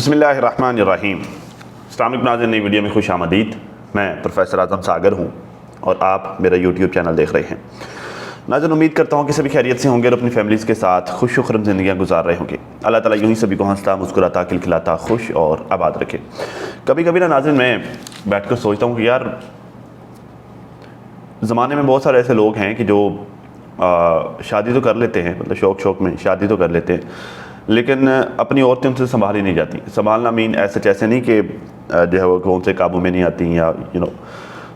बिस्मिल्लाहिर्रहमानिर्रहीम। अस्सलाम वालेकुम नाज़रीन, नई वीडियो में खुश आमदीद। मैं प्रोफेसर आज़म सागर हूँ और आप मेरा यूट्यूब चैनल देख रहे हैं। नाज़रीन, उम्मीद करता हूँ कि सभी खैरियत से होंगे और अपनी फैमिलीज़ के साथ खुश खुरम ज़िंदगियाँ गुजार रहे होंगे। अल्लाह ताला यूँ ही सभी को हंसता मुस्कुराता खिलखिलाता खुश और आबाद रखे। कभी कभी ना नाज़रीन, मैं बैठ कर सोचता हूँ कि यार ज़माने में बहुत सारे ऐसे लोग हैं कि जो शादी तो कर लेते हैं, मतलब शौक़ में शादी तो कर लेते हैं, लेकिन अपनी औरतें उनसे संभाली नहीं जाती। संभालना मीन ऐसे नहीं कि जो है वो उनसे काबू में नहीं आती, या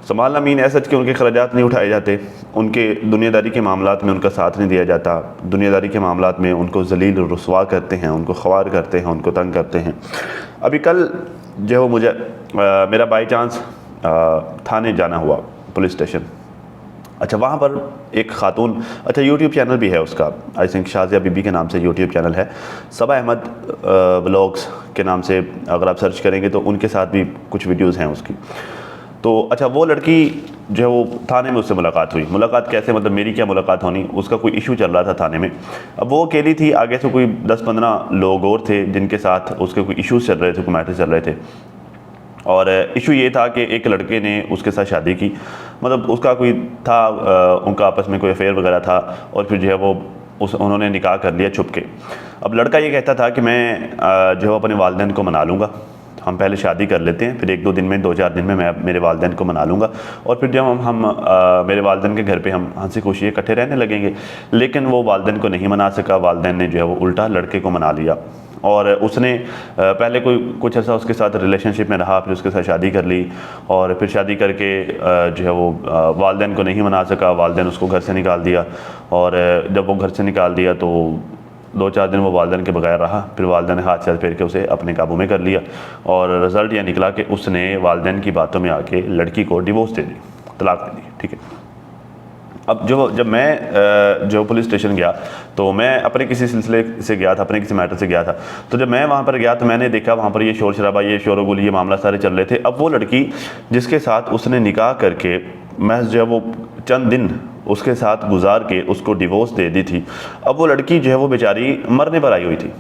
संभालना मीन ऐसा कि उनके खर्चात नहीं उठाए जाते, उनके दुनियादारी के मामलात में उनका साथ नहीं दिया जाता, दुनियादारी के मामलात में उनको जलील रुसवा करते हैं, उनको ख्वार करते हैं, उनको तंग करते हैं। अभी कल जो है वो मुझे मेरा बाई चांस थाने जाना हुआ, पुलिस स्टेशन। अच्छा, वहाँ पर एक खातून, अच्छा यूट्यूब चैनल भी है उसका, आई थिंक शाज़िया बीबी के नाम से यूट्यूब चैनल है, सबा अहमद व्लॉग्स के नाम से अगर आप सर्च करेंगे तो उनके साथ भी कुछ वीडियोस हैं उसकी। तो अच्छा, वो लड़की जो है वो थाने में उससे मुलाकात हुई। मुलाकात कैसे, मतलब मेरी क्या मुलाकात होनी, उसका कोई इशू चल रहा था थाने में। अब वो अकेली थी, आगे से कोई 10-15 लोग और थे जिनके साथ उसके कोई इशूज़ चल रहे थे, कोई मैटर चल रहे थे। और इशू ये था कि एक लड़के ने उसके साथ शादी की, मतलब उसका कोई था, उनका आपस में कोई अफेयर वगैरह था, और फिर जो है वो उन्होंने निकाह कर लिया छुप के। अब लड़का ये कहता था कि मैं जो है अपने वालिदैन को मना लूँगा, हम पहले शादी कर लेते हैं, फिर 1-2 दिन में, 2-4 दिन में मैं मेरे वालिदैन को मना लूँगा, और फिर जब हम मेरे वालिदैन के घर पे हम हंसी खुशी इकट्ठे रहने लगेंगे। लेकिन वो वालिदैन को नहीं मना सका। वालिदैन ने जो है वो उल्टा लड़के को मना लिया, और उसने पहले कुछ ऐसा उसके साथ रिलेशनशिप में रहा, फिर उसके साथ शादी कर ली, और फिर शादी करके जो है वो वालिदैन को नहीं मना सका। वालिदैन उसको घर से निकाल दिया, और जब वो घर से निकाल दिया तो 2-4 दिन वो वालिदैन के बगैर रहा। फिर वालिदैन ने हाथ से फेर के उसे अपने काबू में कर लिया, और रिज़ल्ट यह निकला कि उसने वालिदैन की बातों में आके लड़की को डिवोर्स दे दी, तलाक दे दी। ठीक है। अब जब मैं जो पुलिस स्टेशन गया, तो मैं अपने किसी सिलसिले से गया था, अपने किसी मैटर से गया था। तो जब मैं वहाँ पर गया तो मैंने देखा वहाँ पर ये शोर शराबा, ये शोरगुल, ये मामला सारे चल रहे थे। अब वो लड़की जिसके साथ उसने निकाह करके महज जो है वो चंद दिन उसके साथ गुजार के उसको डिवोर्स दे दी थी, अब वो लड़की जो है वो बेचारी मरने पर आई हुई थी।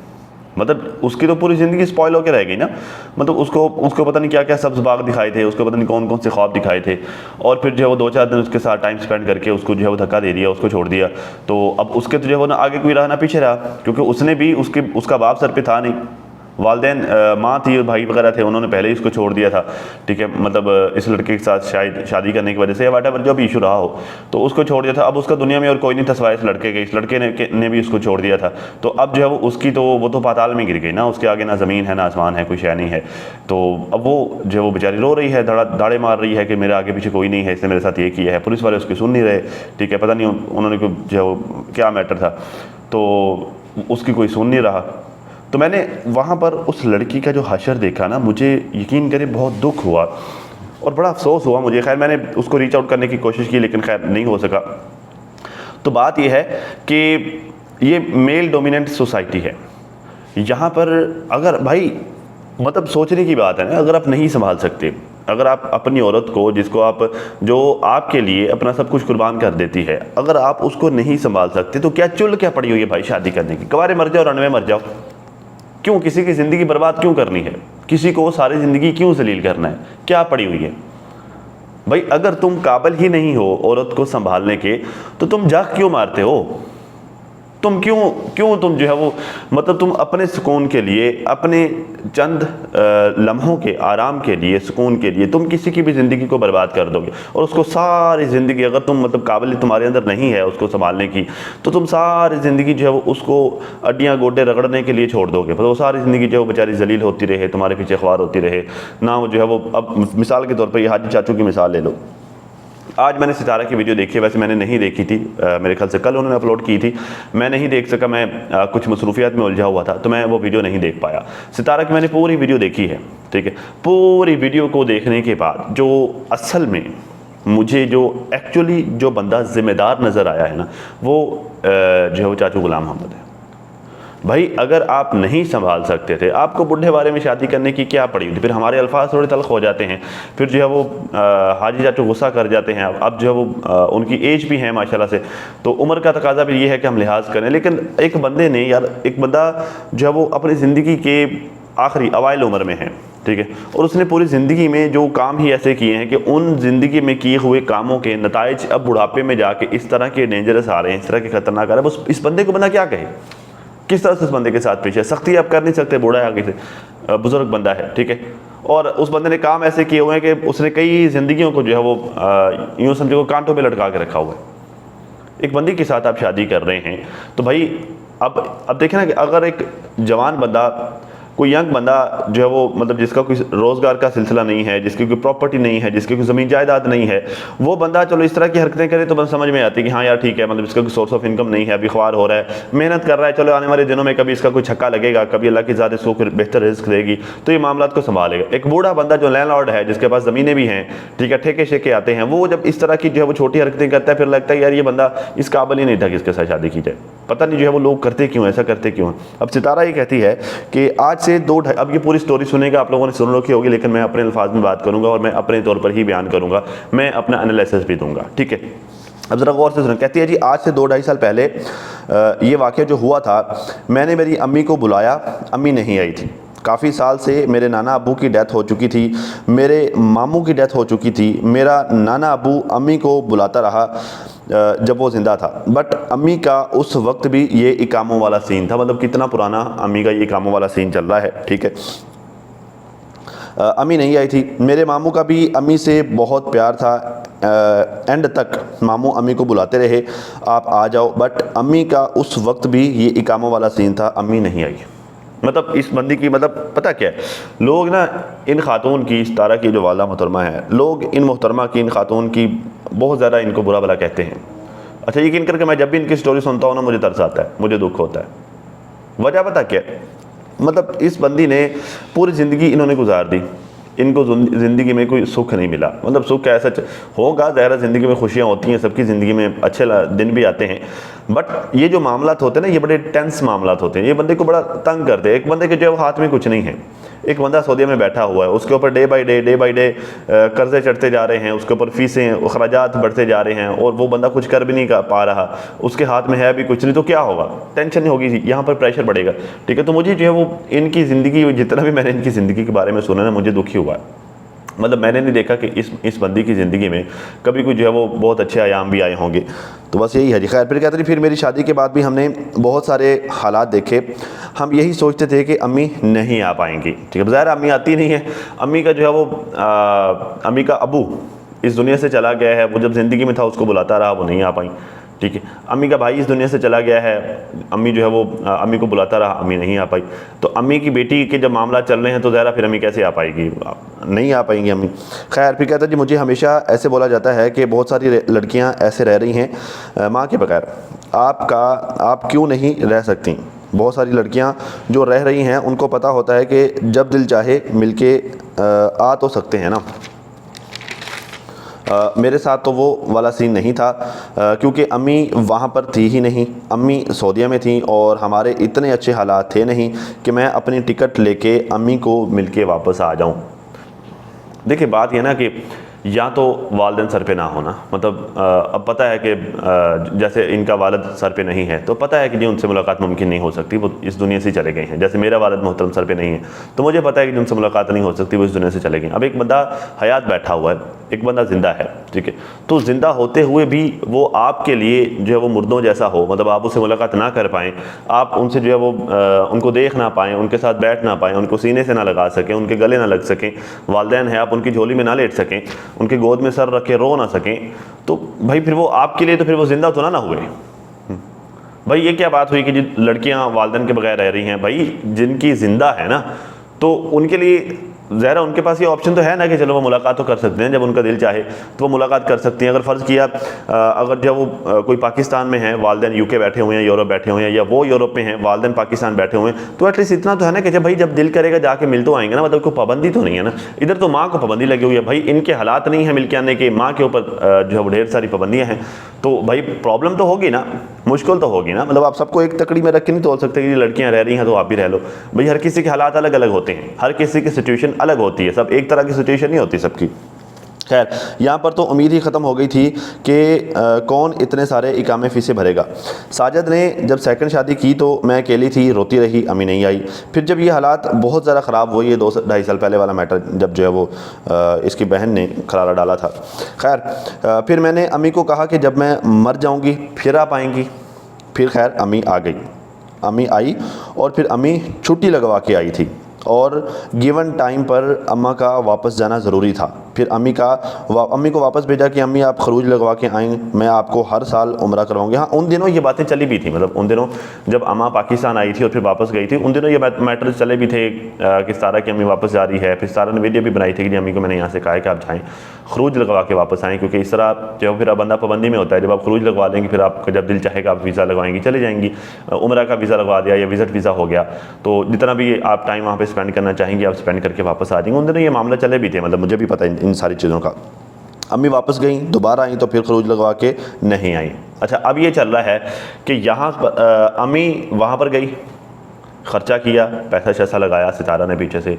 मतलब उसकी तो पूरी ज़िंदगी स्पॉइल होकर रह गई ना। मतलब उसको पता नहीं क्या क्या सब्ज़ बाग दिखाए थे, उसको पता नहीं कौन कौन से ख्वाब दिखाए थे, और फिर जो है वो 2-4 दिन उसके साथ टाइम स्पेंड करके उसको जो है वो धक्का दे दिया, उसको छोड़ दिया। तो अब उसके तो जो है वो ना आगे कोई रहा ना पीछे रहा, क्योंकि उसने भी उसका बाप सर पे था नहीं, वालिदैन माँ थी और भाई वगैरह थे, उन्होंने पहले ही उसको छोड़ दिया था। ठीक है, मतलब इस लड़के के साथ शायद शादी करने की वजह से या वट जो भी इशू रहा हो, तो उसको छोड़ दिया था। अब उसका दुनिया में और कोई नहीं था सिवाय इस लड़के के। इस लड़के ने भी उसको छोड़ दिया था। तो अब जो है वो उसकी तो वो तो पाताल में गिर गई ना, उसके आगे ना ज़मीन है ना आसमान है, कोई शय नहीं है। तो अब वो जो है वो बेचारी रो रही है, दाड़े मार रही है कि मेरे आगे पीछे कोई नहीं है, इसने मेरे साथ ये किया है। पुलिस वाले उसकी सुन नहीं रहे। ठीक है, पता नहीं उन्होंने जो है वो क्या मैटर था, तो उसकी कोई सुन नहीं रहा। तो मैंने वहाँ पर उस लड़की का जो हशर देखा ना, मुझे यकीन करें बहुत दुख हुआ और बड़ा अफसोस हुआ मुझे। खैर मैंने उसको रीच आउट करने की कोशिश की, लेकिन खैर नहीं हो सका। तो बात यह है कि ये मेल डोमिनेंट सोसाइटी है। यहाँ पर अगर भाई, मतलब सोचने की बात है ना, अगर आप नहीं संभाल सकते, अगर आप अपनी औरत को, जिसको आप, जो आपके लिए अपना सब कुछ कुर्बान कर देती है, अगर आप उसको नहीं संभाल सकते, तो क्या चुल क्या पड़ी हुई है भाई शादी करने की? कवारे मर जाओ, रणवे मर जाओ। क्यों किसी की ज़िंदगी बर्बाद क्यों करनी है? किसी को सारी ज़िंदगी क्यों जलील करना है? क्या पड़ी हुई है भाई? अगर तुम काबिल ही नहीं हो औरत को संभालने के, तो तुम जाग क्यों मारते हो? तुम क्यों तुम जो है वो, मतलब तुम अपने सुकून के लिए, अपने चंद लम्हों के आराम के लिए, सुकून के लिए तुम किसी की भी ज़िंदगी को बर्बाद कर दोगे। और उसको सारी ज़िंदगी, अगर तुम मतलब काबिल तुम्हारे अंदर नहीं है उसको संभालने की, तो तुम सारी ज़िंदगी जो है वो उसको अड्डियाँ गोडे रगड़ने के लिए छोड़ दोगे। मतलब वो सारी ज़िंदगी जो है वो बेचारी जलील होती रहे, तुम्हारे पीछे ख्वार होती रहे ना। वो जो है वो, अब मिसाल के तौर पर ये हाजी चाचू की मिसाल ले लो। आज मैंने सितारा की वीडियो देखी है, वैसे मैंने नहीं देखी थी, मेरे ख्याल से कल उन्होंने अपलोड की थी, मैं नहीं देख सका, मैं कुछ मसरूफियात में उलझा हुआ था, तो मैं वो वीडियो नहीं देख पाया। सितारा की मैंने पूरी वीडियो देखी है। ठीक है, पूरी वीडियो को देखने के बाद जो असल में मुझे जो एक्चुअली जो बंदा ज़िम्मेदार नज़र आया है ना, वो जो है वो चाचू गुलाम मोहम्मद है। भाई अगर आप नहीं संभाल सकते थे, आपको बुढ़े बारे में शादी करने की क्या पड़ी थी? फिर हमारे अल्फाज थोड़े तल्ख हो जाते हैं, फिर जो है वो हाजी चाचू गुस्सा कर जाते हैं। अब जो है वो उनकी एज भी है माशाल्लाह से, तो उम्र का तकाजा भी ये है कि हम लिहाज करें। लेकिन एक बंदे ने यार, एक बंदा जो है वो अपनी ज़िंदगी के आखिरी अवाइल उम्र में है, ठीक है, और उसने पूरी ज़िंदगी में जो काम ही ऐसे किए हैं कि उन ज़िंदगी में किए हुए कामों के नताइज अब बुढ़ापे में जाके इस तरह के डेंजरस आ रहे हैं, इस तरह के खतरनाक आ रहे हैं। बस इस बंदे को बंदा क्या कहे, किस तरह से इस बंदे के साथ पेश है। सख्ती आप कर नहीं सकते, बूढ़ा है, आगे से बुजुर्ग बंदा है, ठीक है, और उस बंदे ने काम ऐसे किए हुए हैं कि उसने कई ज़िंदगियों को जो है वो यूँ समझो को कांटों पे लटका के रखा हुआ है। एक बंदी के साथ आप शादी कर रहे हैं तो भाई अब देखें ना कि अगर एक जवान बंदा, कोई यंग बंदा जो है वो मतलब जिसका कोई रोज़गार का सिलसिला नहीं है, जिसकी कोई प्रॉपर्टी नहीं है, जिसकी कोई ज़मीन जायदाद नहीं है, वो बंदा चलो इस तरह की हरकतें करे तो बस समझ में आती है कि हाँ यार ठीक है, मतलब इसका कोई सोर्स ऑफ इनकम नहीं है, अभी ख्वार हो रहा है, मेहनत कर रहा है, चलो आने वाले दिनों में कभी इसका कोई छक्का लगेगा, कभी अल्लाह की ज़ात इसको फिर बेहतर रिस्क देगी तो ये मामला को संभालेगा। एक बूढ़ा बंदा जो लैंडलॉर्ड है, जिसके पास ज़मीनें भी हैं, ठीक है, ठेके शेके आते हैं, वो जब इस तरह की जो है वो छोटी हरकतें करता है, फिर लगता है यार ये बंदा इस काबिल ही नहीं था कि इसके साथ शादी की जाए। पता नहीं जो है वो लोग करते क्यों, ऐसा करते क्यों। अब सितारा ये कहती है कि आज से 2-2.5, अब ये पूरी स्टोरी सुनेगा आप लोगों ने सुन रखी होगी, लेकिन मैं अपने अल्फाज में बात करूंगा और मैं अपने तौर पर ही बयान करूंगा, मैं अपना एनालिसिस भी दूंगा, ठीक है। अब ज़रा गौर से सुनें। कहती है जी आज से 2-2.5 साल पहले ये वाक़या जो हुआ था, मैंने मेरी अम्मी को बुलाया, अम्मी नहीं आई थी। काफ़ी साल से मेरे नाना अब्बू की डेथ हो चुकी थी, मेरे मामू की डेथ हो चुकी थी। मेरा नाना अब्बू अम्मी को बुलाता रहा जब वो ज़िंदा था, बट अम्मी का उस वक्त भी ये इकामों वाला सीन था। मतलब कितना पुराना अम्मी का ये इकामों वाला सीन चल रहा है, ठीक है। अम्मी नहीं आई थी। मेरे मामू का भी अम्मी से बहुत प्यार था। एंड तक मामू अम्मी को बुलाते रहे, आप आ जाओ, बट अम्मी का उस वक्त भी ये इकामों वाला सीन था, अम्मी नहीं आई। मतलब इस बंदी की मतलब पता क्या है, लोग ना इन खातून की, इस तारा की जो वाला मोहतरमा है, लोग इन मोहतरमा की, इन खातून की बहुत ज़्यादा इनको बुरा भला कहते हैं। अच्छा यकीन करके मैं जब भी इनकी स्टोरी सुनता हूँ ना, मुझे तरस आता है, मुझे दुख होता है। वजह पता क्या है, मतलब इस बंदी ने पूरी ज़िंदगी इन्होंने गुजार दी, इनको ज़िंदगी में कोई सुख नहीं मिला। मतलब सुख ऐसा होगा, ज़ाहिर ज़िंदगी में खुशियाँ होती हैं, सबकी ज़िंदगी में अच्छे दिन भी आते हैं, बट ये जो मामलात होते हैं ना, ये बड़े टेंस मामलात होते हैं, ये बंदे को बड़ा तंग करते हैं। एक बंदे के जो हाथ में कुछ नहीं है, एक बंदा सऊदी में बैठा हुआ है, उसके ऊपर डे बाई डे कर्जे चढ़ते जा रहे हैं, उसके ऊपर फीसें अखराजात बढ़ते जा रहे हैं, और वो बंदा कुछ कर भी नहीं पा रहा, उसके हाथ में है भी कुछ नहीं, तो क्या होगा, टेंशन होगी, यहाँ पर प्रेशर बढ़ेगा, ठीक है। तो मुझे जो है वो इनकी ज़िंदगी, जितना भी मैंने इनकी ज़िंदगी के बारे में सुना ना, मुझे दुखी हुआ है। मतलब मैंने नहीं देखा कि इस बंदी की ज़िंदगी में कभी कोई जो है वो बहुत अच्छे आयाम भी आए होंगे। तो बस यही है जी। खैर, फिर कहते रही, फिर मेरी शादी के बाद भी हमने बहुत सारे हालात देखे, हम यही सोचते थे कि अम्मी नहीं आ पाएंगी, ठीक है। ज़ाहिर अम्मी आती नहीं है, अम्मी का जो है वो अम्मी का अबू इस दुनिया से चला गया है, वो जब ज़िंदगी में था उसको बुलाता रहा, वो नहीं आ पाई, ठीक है। अम्मी का भाई इस दुनिया से चला गया है, अम्मी जो है वो अम्मी को बुलाता रहा, अम्मी नहीं आ पाई। तो अम्मी की बेटी के जब मामला चल रहे हैं तो ज़रा फिर अम्मी कैसे आ पाएगी, नहीं आ पाएंगी अम्मी। खैर, फिर कहता है जी मुझे हमेशा ऐसे बोला जाता है कि बहुत सारी लड़कियां ऐसे रह रही हैं माँ के बगैर, आप क्यों नहीं रह सकती। बहुत सारी लड़कियां जो रह रही हैं उनको पता होता है कि जब दिल चाहे मिलके आ तो सकते हैं ना। मेरे साथ तो वो वाला सीन नहीं था, क्योंकि अम्मी वहाँ पर थी ही नहीं, अम्मी सऊदीया में थी और हमारे इतने अच्छे हालात थे नहीं कि मैं अपनी टिकट लेके अम्मी को मिलके वापस आ जाऊँ। देखिए बात यह ना कि या तो वालिदैन सर पे ना होना, मतलब अब पता है कि जैसे इनका वालिद सर पे नहीं है तो पता है कि जी उनसे मुलाकात मुमकिन नहीं हो सकती, वो इस दुनिया से चले गए हैं। जैसे मेरा वालिद मोहतरम सर पे नहीं है तो मुझे पता है कि उनसे मुलाकात नहीं हो सकती, वो इस दुनिया से चले गए। अब एक बंदा हयात बैठा हुआ है, एक बंदा ज़िंदा है, ठीक है। तो ज़िंदा होते हुए भी वो आपके लिए जो है वो मुर्दों जैसा हो, मतलब आप उससे मुलाकात ना कर पाएँ, आप उनसे जो है वो उनको देख ना पाएँ, उनके साथ बैठ ना पाएँ, उनको सीने से ना लगा सकें, उनके गले ना लग सकें, वालिदैन है आप उनकी झोली में ना लेट सकें, उनके गोद में सर रख के रो ना सकें, तो भाई फिर वो आपके लिए तो फिर वो ज़िंदा तो ना हुए। भाई ये क्या बात हुई कि जी लड़कियां वालिदैन के बगैर रह रही हैं। भाई जिनकी ज़िंदा है ना तो उनके लिए ज़ाहिर उनके पास ये ऑप्शन तो है ना कि चलो वो मुलाकात तो कर सकते हैं, जब उनका दिल चाहे तो वो मुलाकात कर सकती हैं। अगर फ़र्ज़ किया अगर जब वो कोई पाकिस्तान में है, वालिदैन यूके बैठे हुए हैं, यूरोप बैठे हुए हैं, या वो यूरोप में हैं, वालिदैन पाकिस्तान बैठे हुए हैं, तो एटलीस्ट इतना तो है ना कि जब दिल करेगा जाके मिल तो आएंगे ना, मतलब कोई पाबंदी तो नहीं है ना। इधर तो माँ को पाबंदी लगी हुई है, भाई इनके हालात नहीं है मिल के आने के, माँ के ऊपर जो है वो ढेर सारी पाबंदियाँ हैं, तो भाई प्रॉब्लम तो होगी ना, मुश्किल तो होगी ना। मतलब आप सबको एक तकड़ी में रख के नहीं तोल सकते कि लड़कियां रह रही हैं तो आप भी रह लो। भाई हर किसी के हालात अलग अलग होते हैं, हर किसी की सिचुएशन अलग होती है, सब एक तरह की सिचुएशन नहीं होती सबकी। खैर यहाँ पर तो उम्मीद ही ख़त्म हो गई थी कि कौन इतने सारे इकामे फ़ीसें भरेगा। साजिद ने जब सेकंड शादी की तो मैं अकेली थी, रोती रही, अम्मी नहीं आई। फिर जब ये हालात बहुत ज़्यादा ख़राब हुए, ये 2-2.5 साल पहले वाला मैटर, जब जो है वो इसकी बहन ने खलारा डाला था। खैर फिर मैंने अम्मी को कहा कि जब मैं मर जाऊँगी फिर आप आएँगी। फिर खैर अम्मी आ गई, अम्मी आई और फिर अम्मी छुट्टी लगवा के आई थी और गिवन टाइम पर अम्मा का वापस जाना ज़रूरी था। फिर अम्मी को वापस भेजा कि अम्मी आप खरूज लगवा के आएँ, मैं आपको हर साल उम्रा करवाऊँगी। हाँ, उन दिनों ये बातें चली भी थी, मतलब उन दिनों जब अम्मा पाकिस्तान आई थी और फिर वापस गई थी, उन दिनों ये मैटर चले भी थे कि सारा की अम्मी वापस जा रही है। फिर सारा ने वीडियो भी बनाई थी कि अम्मी को मैंने यहाँ से कहा है कि आप जाएँ खरूज लगवा के वापस आएँ, क्योंकि इस तरह जो फिर बंदा पाबंदी में होता है, जब आप खरूज लगवा लेंगे फिर आपका जब दिल चाहेगा आप वीज़ा लगवाएंगी, चले जाएंगी। उम्रा का वीज़ा लगवा दिया या विज़िट वीज़ा हो गया, तो जितना भी आप टाइम वहाँ पे स्पेंड करना चाहेंगे आप स्पेंड करके वापस आ जाएंगे। उन दिनों ये मामला चले भी थे, मतलब मुझे भी पता है इन सारी चीज़ों का। अम्मी वापस गई, दोबारा आई तो फिर खरूज लगवा के नहीं आई। अच्छा, अब ये चल रहा है कि यहाँ अम्मी वहाँ पर गई, ख़र्चा किया, पैसा शैसा लगाया सितारा ने पीछे से,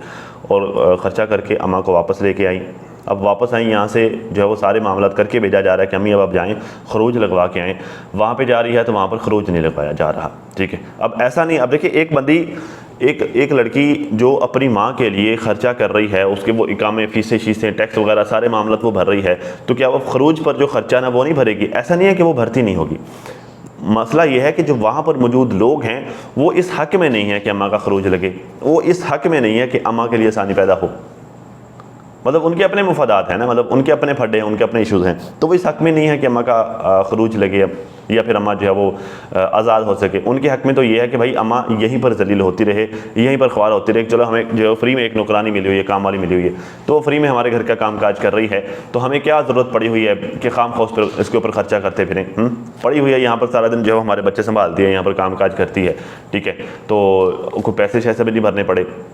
और ख़र्चा करके अम्मा को वापस लेके आई। अब वापस आई, यहाँ से जो है वो सारे मामला करके भेजा जा रहा है कि अम्मी अब आप जाएँ खरूज लगवा के आएँ। वहाँ पे जा रही है तो वहाँ पर खरूज नहीं लगवाया जा रहा, ठीक है। अब ऐसा नहीं, अब देखिए एक लड़की जो अपनी माँ के लिए ख़र्चा कर रही है, उसके वो इकामे फ़ीसें शीसें टैक्स वगैरह सारे मामला वो भर रही है, तो क्या वो खरूज पर जो ख़र्चा ना वो नहीं भरेगी? ऐसा नहीं है कि वो भरती नहीं होगी। मसला ये है कि जो वहाँ पर मौजूद लोग हैं वो इस हक़ में नहीं है कि अम्मा का खरूज लगे, वो इस हक़ में नहीं है कि अम्मा के लिए आसानी पैदा हो। मतलब उनके अपने मुफादात हैं ना, मतलब उनके अपने फड्डे हैं, उनके अपने इश्यूज़ हैं, तो वो इस हक़ में नहीं है कि अम्मा का खरूज लगे या फिर अम्मा जो है वो आज़ाद हो सके। उनके हक़ में तो ये है कि भाई अम्मा यहीं पर जलील होती रहे, यहीं पर ख्वार होती रहे। चलो हमें जो फ्री में एक नौकरानी मिली हुई है, काम वाली मिली हुई है, तो वो फ्री में हमारे घर का काम काज कर रही है, तो हमें क्या ज़रूरत पड़ी हुई है कि खाम खौस पर इसके ऊपर ख़र्चा करते फिरें। पड़ी हुई है यहाँ पर सारा दिन जो हमारे बच्चे संभालती है, यहाँ पर काम काज करती है, ठीक है, तो कोई पैसे शैसे भी नहीं भरने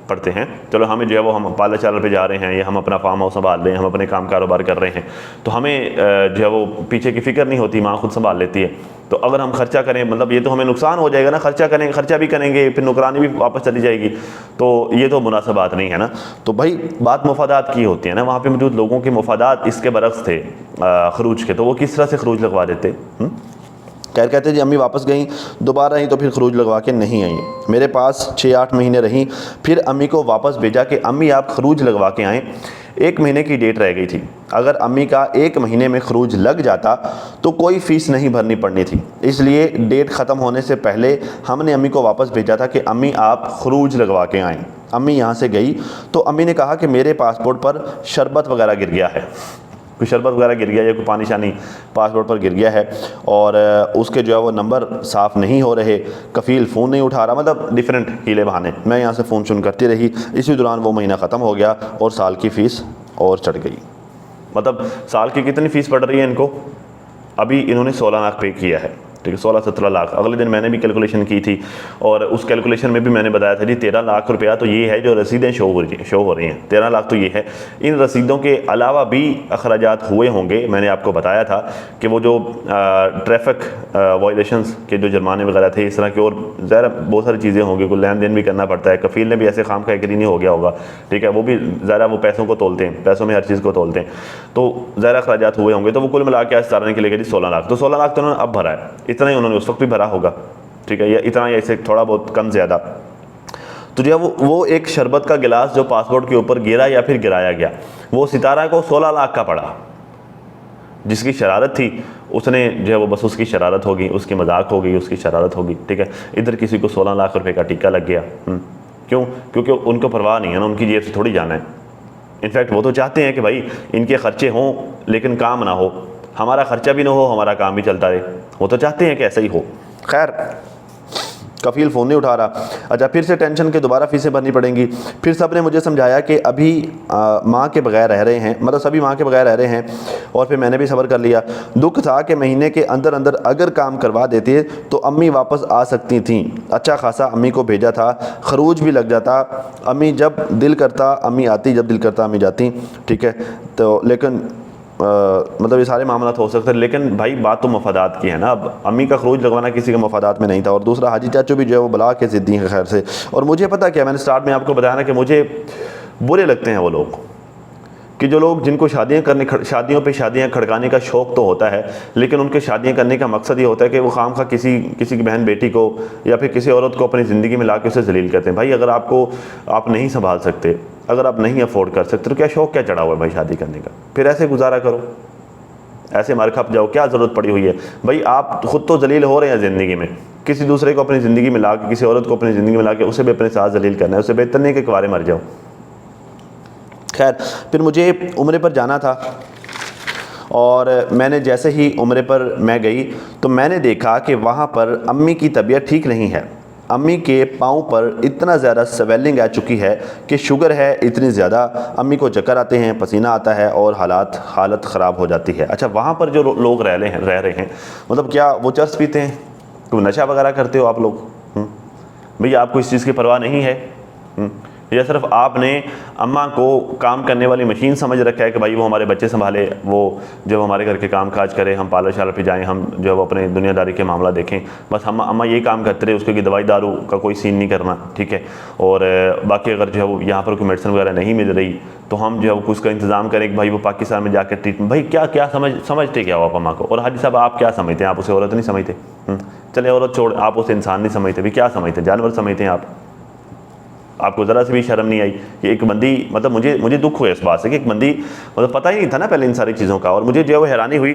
पड़ते हैं। चलो हमें जो है वो हम पार्लर चालर पे जा रहे हैं या हम अपना फार्म हाउस संभाल रहे हैं, हम अपने काम कारोबार कर रहे हैं, तो हमें जो है वो पीछे की फ़िक्र नहीं होती, माँ खुद संभाल लेती है। तो अगर हम खर्चा करें, मतलब ये तो हमें नुकसान हो जाएगा ना, खर्चा भी करेंगे फिर नौकरानी भी वापस चली जाएगी, तो ये तो मुनासिब बात नहीं है ना। तो भाई बात मुफादात की होती है ना, वहाँ पे मौजूद लोगों के मुफादात इसके बरक्स थे खरूज के, तो वो किस तरह से खरूज लगवा देते। खैर कहते जी अम्मी वापस गई, दोबारा आई तो फिर खरूज लगवा के नहीं आई। मेरे पास 6-8 महीने रहीं, फिर अम्मी को वापस भेजा कि अम्मी आप खरूज लगवा के आएँ। 1 महीने की डेट रह गई थी, अगर अम्मी का 1 महीने में खरूज लग जाता तो कोई फ़ीस नहीं भरनी पड़नी थी, इसलिए डेट ख़त्म होने से पहले हमने अम्मी को वापस भेजा था कि अम्मी आप खरूज लगवा के आएँ। अम्मी यहाँ से गई तो अम्मी ने कहा कि मेरे पासपोर्ट पर शरबत वगैरह गिर गया है, कोई शरबत वगैरह गिर गया या कोई पानी शानी पासपोर्ट पर गिर गया है, और उसके जो है वो नंबर साफ़ नहीं हो रहे, कफ़ील फ़ोन नहीं उठा रहा, मतलब डिफरेंट हीले बहाने। मैं यहाँ से फ़ोन शुन करती रही, इसी दौरान वो महीना ख़त्म हो गया और साल की फ़ीस और चढ़ गई। मतलब साल की कितनी फ़ीस पड़ रही है इनको? अभी इन्होंने 16 लाख पे किया है, ठीक है, 16-17 लाख। अगले दिन मैंने भी कैलकुलेशन की थी और उस कैलकुलेशन में भी मैंने बताया था जी 13 लाख रुपया तो ये है जो रसीदें शो हो रही हैं, 13 लाख तो ये है। इन रसीदों के अलावा भी अखराजात हुए होंगे। मैंने आपको बताया था कि वो जो ट्रैफिक वायलेशंस के जो जुर्माने वगैरह थे, इस तरह की और ज़रा बहुत सारी चीज़ें होंगी, कोई लेन देन भी करना पड़ता है, कफ़ील ने भी ऐसे खाम खा एग्री नहीं हो गया होगा, ठीक है, वो भी ज़रा वो पैसों को तोलते हैं, पैसों में हर चीज़ को तोलते हैं, तो ज़रा अखराजात हुए होंगे। तो वो कुल मिला के आज सारा के लिए जी 16 लाख, तो 16 लाख तो उन्होंने अब भरा है, इतना ही उन्होंने उस वक्त भी भरा होगा, ठीक है, या इतना या इससे थोड़ा बहुत कम ज़्यादा। तो जो वो एक शरबत का गिलास जो पासपोर्ट के ऊपर गिरा या फिर गिराया गया, वो सितारा को 16 लाख का पड़ा। जिसकी शरारत थी उसने जो है वो बस उसकी शरारत होगी, उसकी मजाक होगी, उसकी शरारत होगी, ठीक है। इधर किसी को 16 लाख रुपए का टीका लग गया। क्यों? क्योंकि उनको परवाह नहीं है ना, उनकी जेब से थोड़ी जाना है। इनफैक्ट वो तो चाहते हैं कि भाई इनके खर्चे हों लेकिन काम ना हो, हमारा खर्चा भी ना हो, हमारा काम भी चलता रहे, वो तो चाहते हैं कि ऐसा ही हो। खैर कफ़ील फ़ोन नहीं उठा रहा। अच्छा, फिर से टेंशन के दोबारा फ़ीसें भरनी पड़ेंगी। फिर सब ने मुझे समझाया कि अभी माँ के बगैर रह रहे हैं, मतलब सभी माँ के बगैर रह रहे हैं, और फिर मैंने भी सब्र कर लिया। दुख था कि महीने के अंदर अंदर अगर काम करवा देते तो अम्मी वापस आ सकती थीं। अच्छा खासा अम्मी को भेजा था, खरूज भी लग जाता, अम्मी जब दिल करता अम्मी आती, जब दिल करता अम्मी जाती, ठीक है। तो लेकिन मतलब ये सारे मामला हो सकते हैं, लेकिन भाई बात तो मफादात की है ना। अब अम्मी का खरूज लगवाना किसी के मफादात में नहीं था, और दूसरा हाजी चाचू भी जो है वो बला के ज़िद्दी हैं खैर से। और मुझे पता क्या, मैंने स्टार्ट में आपको बताया ना कि मुझे बुरे लगते हैं वो लोग कि जो लोग जिनको शादियों पे शादियां खड़काने का शौक़ तो होता है, लेकिन उनके शादियां करने का मकसद ये होता है कि वो खामखा किसी की बहन बेटी को या फिर किसी औरत को अपनी ज़िंदगी में ला के उसे जलील करते हैं। भाई अगर आप नहीं संभाल सकते, अगर आप नहीं अफोर्ड कर सकते, तो क्या शौक़ क्या चढ़ा हुआ है भाई शादी करने का? फिर ऐसे गुजारा करो, ऐसे मर खप जाओ, क्या ज़रूरत पड़ी हुई है भाई? आप खुद तो जलील हो रहे हैं ज़िंदगी में, किसी दूसरे को अपनी ज़िंदगी में ला के, किसी औरत को अपनी ज़िंदगी में ला के उसे भी अपने साथ जलील करना है। उससे बेहतर नहीं कि कुंवारे मर जाओ। खैर, फिर मुझे उम्रे पर जाना था और मैंने जैसे ही उम्रे पर मैं गई तो मैंने देखा कि वहाँ पर अम्मी की तबीयत ठीक नहीं है। अम्मी के पाँव पर इतना ज़्यादा स्वेलिंग आ चुकी है कि शुगर है इतनी ज़्यादा, अम्मी को चक्कर आते हैं, पसीना आता है और हालत ख़राब हो जाती है। अच्छा, वहाँ पर जो लोग रह रहे हैं, मतलब क्या वो चर्स पीते हैं, कोई नशा वगैरह करते हो आप लोग? भैया आपको इस चीज़ की परवाह नहीं है? या सिर्फ आपने अम्मा को काम करने वाली मशीन समझ रखा है कि भाई वो हमारे बच्चे संभाले, वो जब हमारे घर के काम काज करे, हम पार्लर शालर पे जाएं, हम जो है अपने दुनियादारी के मामला देखें, बस हम अम्मा ये काम करते रहे, उसके दवाई दारू का कोई सीन नहीं करना, ठीक है? और बाकी अगर जो है वो यहाँ पर कोई मेडिसिन वगैरह नहीं मिल रही तो हम जो है उसका इंतज़ाम करें कि भाई वो पाकिस्तान में जाकर ट्रीटमेंट। भाई क्या समझते क्या हो आप अम्मा को? और हाजी साहब आप क्या समझते हैं? आप उसे औरत नहीं समझते? चले औरत छोड़, आप उसे इंसान नहीं समझते, भी क्या समझते हैं? जानवर समझते हैं आप? आपको ज़रा से भी शर्म नहीं आई कि एक बंदी, मतलब मुझे दुख हुआ इस बात से कि एक बंदी, मतलब पता ही नहीं था ना पहले इन सारी चीज़ों का। और मुझे जो है वो हैरानी हुई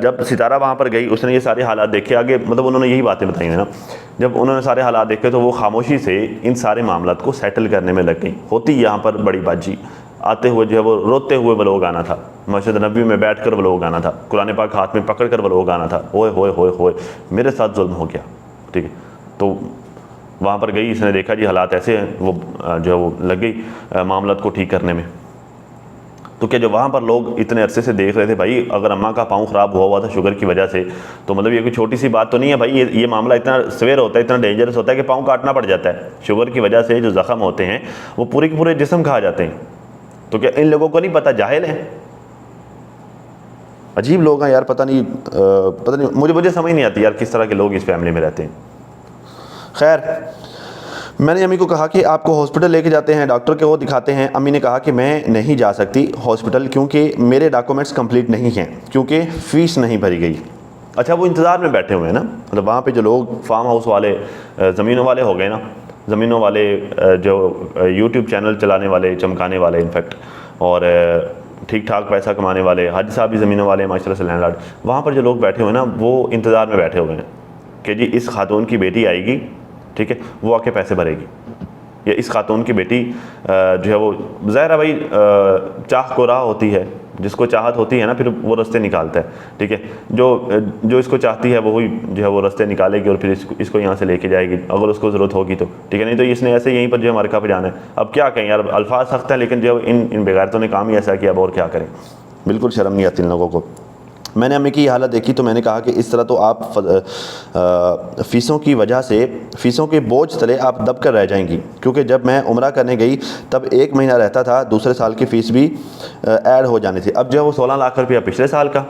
जब सितारा वहाँ पर गई, उसने ये सारे हालात देखे। आगे मतलब उन्होंने यही बातें बताई हैं ना, जब उन्होंने सारे हालात देखे तो वो खामोशी से इन सारे मामलात को सेटल करने में लग गई। होती यहाँ पर बड़ी बाजी, आते हुए जो है वो रोते हुए व्लॉग आना था, मस्जिद नबी में बैठ कर व्लॉग आना था, कुरान पाक हाथ में पकड़ कर व्लॉग आना था। ओए होए होए होए, मेरे साथ जुल्म हो गया, ठीक है? तो वहाँ पर गई, इसने देखा जी हालात ऐसे हैं, वो जो है वो लग गई मामलात को ठीक करने में। तो क्या जो वहाँ पर लोग इतने अरसे से देख रहे थे, भाई अगर अम्मा का पाँव ख़राब हुआ था शुगर की वजह से, तो मतलब ये कोई छोटी सी बात तो नहीं है भाई। ये मामला इतना सवेर होता है, इतना डेंजरस होता है कि पाँव काटना पड़ जाता है। शुगर की वजह से जो ज़ख्म होते हैं वो पूरे के पूरे जिस्म खा जाते हैं। तो क्या इन लोगों को नहीं पता? जाहिल हैं, अजीब लोग हैं यार। पता नहीं मुझे समझ नहीं आती यार किस तरह के लोग इस फैमिली में रहते हैं। खैर, मैंने अम्मी को कहा कि आपको हॉस्पिटल लेके जाते हैं, डॉक्टर को दिखाते हैं। अम्मी ने कहा कि मैं नहीं जा सकती हॉस्पिटल क्योंकि मेरे डॉक्यूमेंट्स कंप्लीट नहीं हैं, क्योंकि फ़ीस नहीं भरी गई। अच्छा, वो इंतज़ार में बैठे हुए हैं ना, मतलब वहाँ पे जो लोग फार्म हाउस वाले, ज़मीनों वाले हो गए ना, ज़मीनों वाले, जो यूट्यूब चैनल चलाने वाले, चमकाने वाले इनफैक्ट, और ठीक ठाक पैसा कमाने वाले, हाजी साहब भी ज़मीनों वाले माशाल्लाह से लैंडलॉर्ड, वहाँ पर जो लोग बैठे हुए हैं ना, वो इंतज़ार में बैठे हुए हैं कि जी इस खातून की बेटी आएगी, ठीक है, वो आके पैसे भरेगी, या इस खातून की बेटी जो है वो, ज़ाहिर है भाई चाह को राह होती है, जिसको चाहत होती है ना फिर वो रास्ते निकालता है, ठीक है? जो इसको चाहती है वही जो है वो रास्ते निकालेगी और फिर इसको यहाँ से लेके जाएगी अगर उसको ज़रूरत होगी तो, ठीक है? नहीं तो इसने ऐसे यहीं पर जो है मरका पे जाना है। अब क्या कहें यार, अल्फाज सख्त है, लेकिन जो इन बेगैरतों ने काम ही ऐसा किया, अब और क्या करें? बिल्कुल शर्म नहीं आती इन लोगों को। मैंने अम्मी की हालत देखी तो मैंने कहा कि इस तरह तो आप फ़ीसों की वजह से, फ़ीसों के बोझ तले आप दब कर रह जाएंगी। क्योंकि जब मैं उम्रा करने गई तब 1 महीना रहता था, दूसरे साल की फ़ीस भी ऐड हो जानी थी। अब जो है वो 16 लाख रुपया पिछले साल का,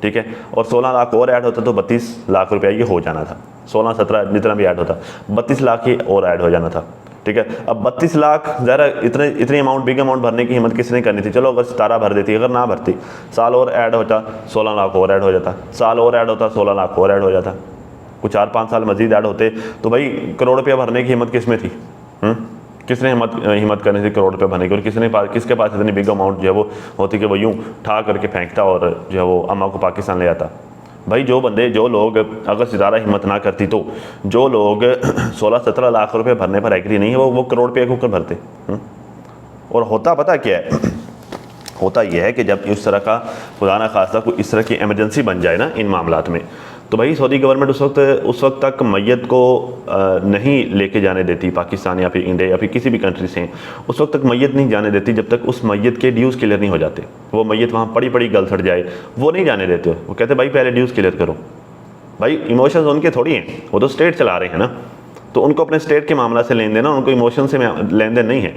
ठीक है, और 16 लाख और ऐड होता तो 32 लाख रुपया ये हो जाना था। 16-17 जितना भी ऐड होता, 32 लाख ही और ऐड हो जाना था, ठीक है? अब 32 लाख ज़रा इतनी अमाउंट, बिग अमाउंट भरने की हिम्मत किसने करनी थी? चलो अगर 17 भर देती, अगर ना भरती, साल और ऐड होता, 16 लाख और ऐड हो जाता, साल और ऐड होता, 16 लाख और ऐड हो जाता, कुछ 4-5 साल मजीद ऐड होते, तो भाई करोड़ रुपया भरने की हिम्मत किसमें थी? किसने हिम्मत करनी थी करोड़ रुपये भरने की? और किसके पास इतनी बिग अमाउंट जो है वो होती कि वो यूँ ठा करके फेंकता और जो है वो अम्मा को पाकिस्तान ले आता? भाई जो लोग, अगर सितारा हिम्मत ना करती तो जो लोग 16-17 लाख रुपए भरने पर एग्री नहीं है वो करोड़ रुपये के ऊपर भरते। और होता पता क्या है? होता यह है कि जब इस तरह का खुदा ना खास्ता कोई इस तरह की इमरजेंसी बन जाए ना इन मामलात में, तो भाई सऊदी गवर्नमेंट उस वक्त तक मैयत को नहीं लेके जाने देती, पाकिस्तान या फिर इंडिया या फिर किसी भी कंट्री से, उस वक्त तक मैयत नहीं जाने देती जब तक उस मैयत के ड्यूज़ क्लियर नहीं हो जाते। वो मैयत वहाँ पड़ी गल सड़ जाए, वो नहीं जाने देते। वो कहते भाई पहले ड्यूज़ क्लियर करो। भाई इमोशंस उनके थोड़ी हैं, वो तो स्टेट चला रहे हैं ना, तो उनको अपने स्टेट के मामला से लेन देन, उनको इमोशन से लेन देन नहीं है।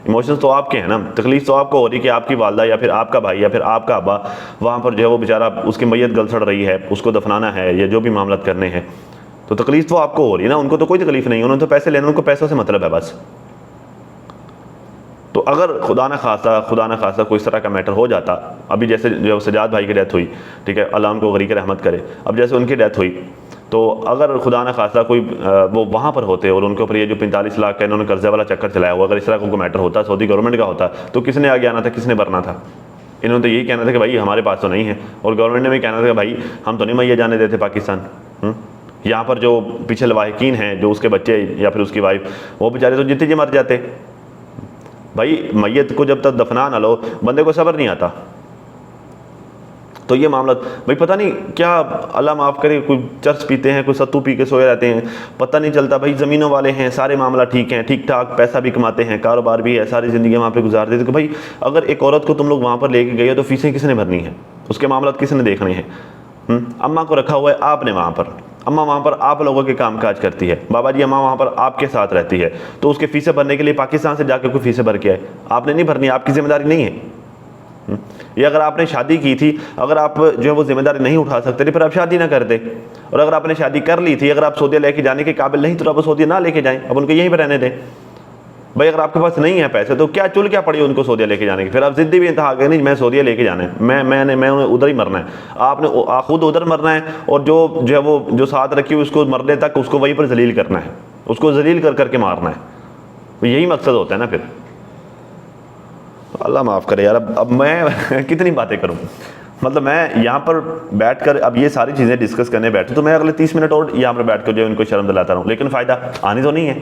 इमोशंस तो आपके हैं ना, तकलीफ तो आपको हो रही कि आपकी वालदा या फिर आपका भाई या फिर आपका अब्बा वहाँ पर जो है वो बेचारा, उसकी मैयत गल सड़ रही है, उसको दफनाना है या जो भी मामला करने हैं, तो तकलीफ तो आपको हो रही है ना, उनको तो कोई तकलीफ नहीं है, उन्होंने तो पैसे लेने, उनको पैसों से मतलब है बस, तो अगर खुदा न खासा कोई इस तरह का मैटर हो जाता, अभी जैसे जो सजाद भाई की डेथ हुई, ठीक है, अल्लाह उनको गरीक रहमत करे, अब जैसे उनकी डेथ हुई, तो अगर खुदा न खासा कोई वो वहाँ पर होते और उनके ऊपर ये जो 45 लाख का इन्होंने कर्जे वाला चक्कर चलाया हुआ, अगर इस तरह का कोई मैटर होता, सऊदी गवर्नमेंट का होता, तो किसने आगे आना था, किसने भरना था? इन्होंने तो यही कहना था कि भाई हमारे पास तो नहीं है, और गवर्नमेंट ने भी कहना था कि भाई हम तो नहीं मैया जाने देते पाकिस्तान। यहाँ पर जो पीछे लवाहिकीन हैं, जो उसके बच्चे या फिर उसकी वाइफ, वो बेचारे तो जितने जी मर जाते। भाई मैयत को जब तक दफना ना लो, बंदे को सब्र नहीं आता। तो ये मामला भाई पता नहीं क्या, अल्लाह माफ़ करे, कोई चर्च पीते हैं, कोई सत्तू पी के सोए रहते हैं, पता नहीं चलता। भाई ज़मीनों वाले हैं, सारे मामला ठीक हैं, ठीक ठाक पैसा भी कमाते हैं, कारोबार भी है, सारी ज़िंदगी वहाँ पे गुजार देते। तो भाई अगर एक औरत को तुम लोग वहाँ पर लेके गए हो तो फीसें किसने भरनी है, उसके मामला किसने देखने हैं? अम्मा को रखा हुआ है आपने वहाँ पर, अम्मा वहाँ पर आप लोगों के काम काज करती है, बाबा जी अम्मा वहाँ पर आपके साथ रहती है, तो उसके फीसें भरने के लिए पाकिस्तान से जाकर कोई फीसें भर के आए, आपने नहीं भरनी, आपकी जिम्मेदारी नहीं है। ये अगर आपने शादी की थी, अगर आप जो है वो जिम्मेदारी नहीं उठा सकते थे, फिर आप शादी ना करते। और अगर आपने शादी कर ली थी, अगर आप सऊदी लेके जाने के काबिल नहीं तो आप सऊदी ना लेके जाएं, अब उनको यहीं पर रहने दें। भाई अगर आपके पास नहीं है पैसे तो क्या चुल क्या पड़ी उनको सऊदी लेके जाने की? फिर आप जिद्दी भी इंतहा करें, नहीं मैं सऊदी लेके जाना है, मैं उधर ही मरना है। आपने खुद उधर मरना है, और जो है वो जो साथ रखी हुई उसको मरने तक उसको वहीं पर जलील करना है, उसको जलील कर करके मारना है। तो यही मकसद होता है ना फिर। अल्लाह माफ़ करे यार, अब मैं कितनी बातें करूं। मतलब मैं यहाँ पर बैठकर अब ये सारी चीज़ें डिस्कस करने बैठूं तो मैं अगले 30 मिनट और यहाँ पर बैठ कर जो उनको शर्म दिलाता रहूँ, लेकिन फ़ायदा आनी तो नहीं है।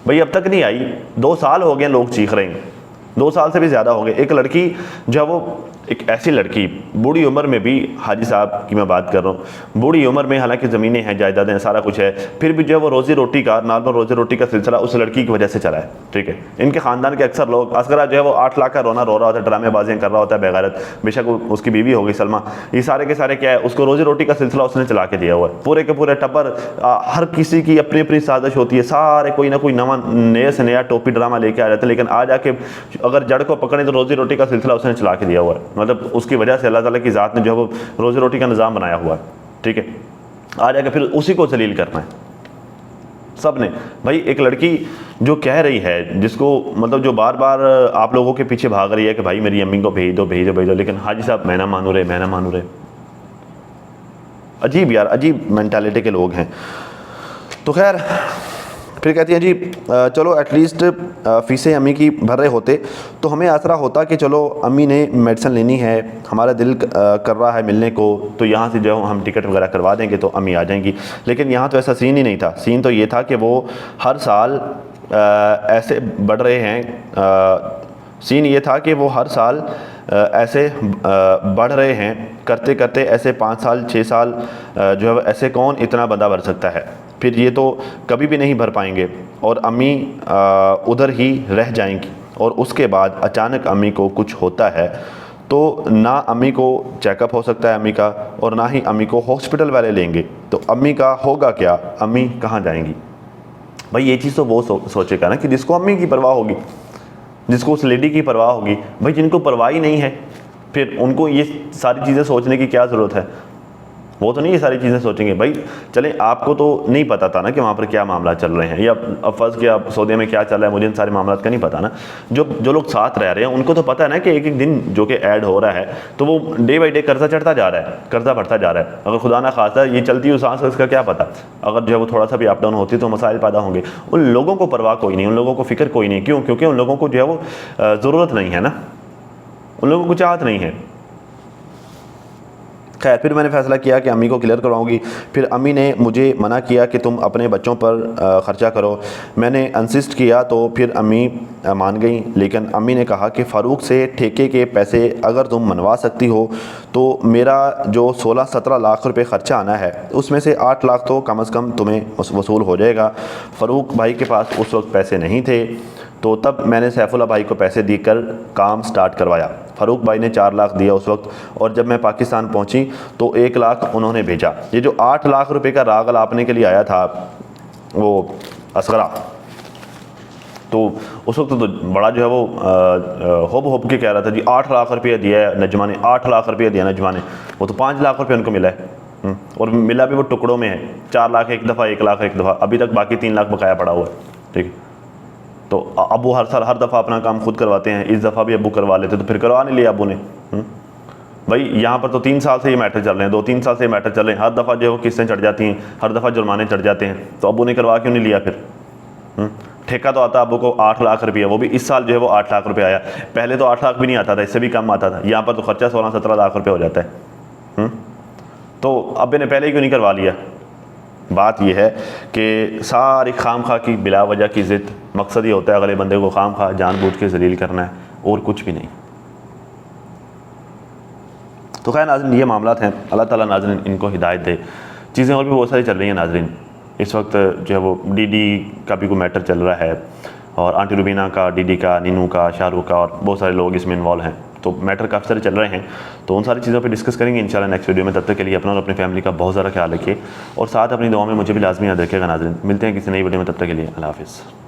भाई अब तक नहीं आई, 2 साल हो गए लोग चीख रहे हैं, 2 साल से भी ज़्यादा हो गए। एक लड़की जो है वो, एक ऐसी लड़की बूढ़ी उम्र में भी, हाजी साहब की मैं बात कर रहा हूँ, बूढ़ी उम्र में हालांकि ज़मीनें हैं, जायदादें हैं, सारा कुछ है, फिर भी जो है वो रोज़ी रोटी का, नॉर्मल रोज़ी रोटी का सिलसिला उस लड़की की वजह से चला है। ठीक है, इनके ख़ानदान के अक्सर लोग, असगरा जो है वो 8 लाख का रोना रो रहा होता है, ड्रामेबाजियाँ कर रहा होता है बेगैरत, बेशक उसकी बीवी होगी सलमा, ये सारे के सारे क्या है, उसको रोज़ी रोटी का सिलसिला उसने चला के दिया हुआ है। पूरे के पूरे टब्बर, हर किसी की अपनी अपनी साजिश होती है, सारे कोई ना कोई नया से नया टोपी ड्रामा लेके आ जाते हैं, लेकिन आ जाके अगर जड़ को पकड़े तो रोज़ी रोटी का सिलसिला उसने चला के दिया हुआ है। मतलब उसकी वजह से अल्लाह ताला की ज़ात ने जो है वो रोज़ी रोटी का निज़ाम बनाया हुआ है। ठीक है, आ जाकर फिर उसी को जलील करना है सब ने। भाई एक लड़की जो कह रही है, जिसको मतलब जो बार बार आप लोगों के पीछे भाग रही है कि भाई मेरी अम्मी को भेज दो भेज दो भेज दो, लेकिन हाजी साहब मैं ना मानू रहे। अजीब यार, अजीब मेंटालिटी के लोग हैं। तो खैर फिर कहती हैं जी चलो एटलीस्ट फ़ीसें अम्मी की भर रहे होते तो हमें आसरा होता कि चलो अम्मी ने मेडिसिन लेनी है, हमारा दिल कर रहा है मिलने को, तो यहाँ से जो हम टिकट वगैरह करवा देंगे तो अम्मी आ जाएंगी। लेकिन यहाँ तो ऐसा सीन ही नहीं था। सीन तो ये था कि वो हर साल ऐसे बढ़ रहे हैं, सीन ये था कि वो हर साल ऐसे बढ़ रहे हैं, करते करते ऐसे 5 साल 6 साल जो है ऐसे कौन इतना बंदा भर सकता है, फिर ये तो कभी भी नहीं भर पाएंगे और अम्मी उधर ही रह जाएंगी। और उसके बाद अचानक अम्मी को कुछ होता है तो ना अम्मी को चेकअप हो सकता है अम्मी का, और ना ही अम्मी को हॉस्पिटल वाले लेंगे, तो अम्मी का होगा क्या, अम्मी कहाँ जाएंगी? भाई ये चीज़ तो वो सोचेगा ना कि जिसको अम्मी की परवाह होगी, जिसको उस लेडी की परवाह होगी। भाई जिनको परवाह ही नहीं है फिर उनको ये सारी चीज़ें सोचने की क्या ज़रूरत है? वो तो नहीं ये सारी चीज़ें सोचेंगे। भाई चलें, आपको तो नहीं पता था ना कि वहाँ पर क्या मामला चल रहे हैं, या अब फर्ज किया सऊदी में क्या चल रहा है, मुझे इन सारे मामला का नहीं पता ना। जो लोग साथ रह रहे हैं उनको तो पता है ना कि एक एक दिन जो कि ऐड हो रहा है तो वो डे बाई डे कर्जा चढ़ता जा रहा है, कर्जा बढ़ता जा रहा है। अगर खुदा ना खासा ये चलती हुई सांस, इसका क्या पता, अगर जो है वो थोड़ा सा भी अप डाउन होती तो मसाइल पैदा होंगे। उन लोगों को परवाह कोई नहीं, उन लोगों को फिक्र कोई नहीं। क्यों? क्योंकि उन लोगों को जो है वो ज़रूरत नहीं है ना, उन लोगों को चाहत नहीं है। खैर फिर मैंने फ़ैसला किया कि अम्मी को क्लियर करवाऊंगी। फिर अम्मी ने मुझे मना किया कि तुम अपने बच्चों पर ख़र्चा करो। मैंने इंसिस्ट किया तो फिर अम्मी मान गई, लेकिन अम्मी ने कहा कि फ़ारूक से ठेके के पैसे अगर तुम मनवा सकती हो तो मेरा जो 16-17 लाख रुपए ख़र्चा आना है उसमें से 8 लाख तो कम से कम तुम्हें वसूल हो जाएगा। फ़ारूक भाई के पास उस वक्त पैसे नहीं थे, तो तब मैंने सैफुल्लाह भाई को पैसे देकर काम स्टार्ट करवाया। फ़ारूक भाई ने 4 लाख दिया उस वक्त, और जब मैं पाकिस्तान पहुंची तो 1 लाख उन्होंने भेजा। ये जो 8 लाख रुपए का राग लापने के लिए आया था वो असगरा, तो उस वक्त तो बड़ा जो है वो होब के कह रहा था जी 8 लाख रुपया दिया है नजमा ने, 8 लाख रुपया दिया नजमा ने। वो तो 5 लाख रुपये उनको मिला है, और मिला भी वो टुकड़ों में है। 4 लाख एक दफ़ा, 1 लाख एक दफ़ा, अभी तक बाकी 3 लाख बकाया पड़ा हुआ है। ठीक है, तो अबू हर साल हर दफ़ा अपना काम खुद करवाते हैं, इस दफ़ा भी अबू करवा लेते तो फिर करवा नहीं लिया अबू ने। भाई यहाँ पर तो 3 साल से ये मैटर चल रहे हैं, 2-3 साल से ये मैटर चल रहे हैं, हर दफ़ा जो है वो किस्तें चढ़ जाती हैं, हर दफ़ा जुर्माने चढ़ जाते हैं, तो अबू ने करवा क्यों नहीं लिया फिर? ठेका तो आता अबू को 8 लाख रुपया, वो भी इस साल जो है वो 8 लाख रुपया आया, पहले तो 8 लाख भी नहीं आता था, इससे भी कम आता था। यहाँ पर तो खर्चा 16-17 लाख रुपये हो जाता है। तो अब्बे ने पहले ही क्यों नहीं करवा लिया? बात यह है कि सारी खाम खा की बिला वजह की ज़िद, मकसद ये होता है अगले बंदे को खाम खा जानबूझ के जलील करना है और कुछ भी नहीं। तो खैर नाज़रीन, ये मामलात हैं, अल्लाह ताला नाज़रीन इनको हिदायत दे। चीज़ें और भी बहुत सारी चल रही हैं नाज़रीन। इस वक्त जो है वो डीडी का भी कोई मैटर चल रहा है, और आंटी रुबीना का, डीडी का, नीनू का, शाहरुख का, और बहुत सारे लोग इसमें इन्वॉल्व हैं। तो मैटर काफ़ी सारे चल रहे हैं, तो उन सारी चीज़ों पे डिस्कस करेंगे इंशाल्लाह नेक्स्ट वीडियो में। तब तक के लिए अपना और अपनी फैमिली का बहुत ज़्यादा ख्याल रखिए, और साथ अपनी दुआ में मुझे भी लाजमी याद रखिएगा नाज़रीन। मिलते हैं किसी नई वीडियो में, तब तक के लिए अल्लाह हाफ़िज़।